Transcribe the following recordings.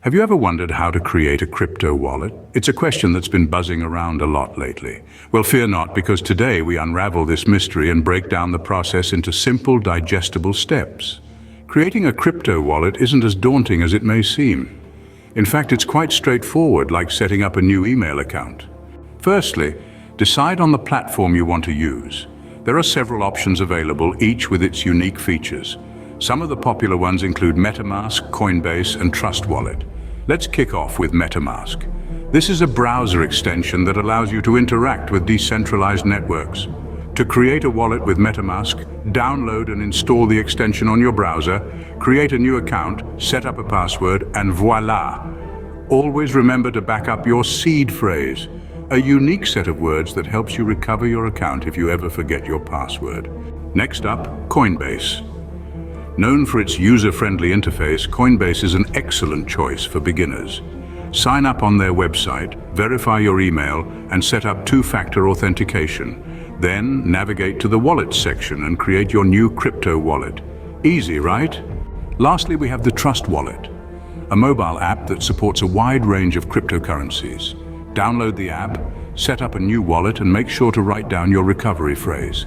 Have you ever wondered how to create a crypto wallet? It's a question that's been buzzing around a lot lately. Well, fear not, because today we unravel this mystery and break down the process into simple, digestible steps. Creating a crypto wallet isn't as daunting as it may seem. In fact, it's quite straightforward, like setting up a new email account. Firstly, decide on the platform you want to use. There are several options available, each with its unique features. Some of the popular ones include MetaMask, Coinbase, and Trust Wallet. Let's kick off with MetaMask. This is a browser extension that allows you to interact with decentralized networks. To create a wallet with MetaMask, download and install the extension on your browser, create a new account, set up a password, and voila! Always remember to back up your seed phrase, a unique set of words that helps you recover your account if you ever forget your password. Next up, Coinbase. Known for its user-friendly interface, Coinbase is an excellent choice for beginners. Sign up on their website, verify your email, and set up two-factor authentication. Then navigate to the Wallets section and create your new crypto wallet. Easy, right? Lastly, we have the Trust Wallet, a mobile app that supports a wide range of cryptocurrencies. Download the app, set up a new wallet, and make sure to write down your recovery phrase.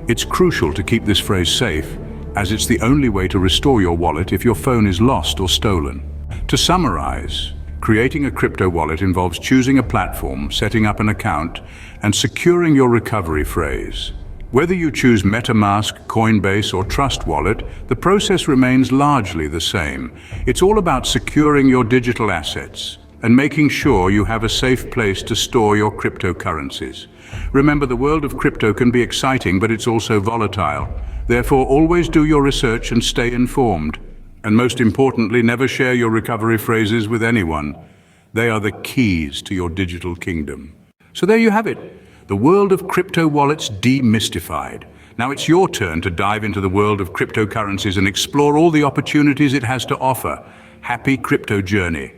It's crucial to keep this phrase safe, as it's the only way to restore your wallet if your phone is lost or stolen. To summarize, creating a crypto wallet involves choosing a platform, setting up an account, and securing your recovery phrase. Whether you choose MetaMask, Coinbase, or Trust Wallet, the process remains largely the same. It's all about securing your digital assets and making sure you have a safe place to store your cryptocurrencies. Remember, the world of crypto can be exciting, but it's also volatile. Therefore, always do your research and stay informed. And most importantly, never share your recovery phrases with anyone. They are the keys to your digital kingdom. So there you have it, the world of crypto wallets demystified. Now it's your turn to dive into the world of cryptocurrencies and explore all the opportunities it has to offer. Happy crypto journey.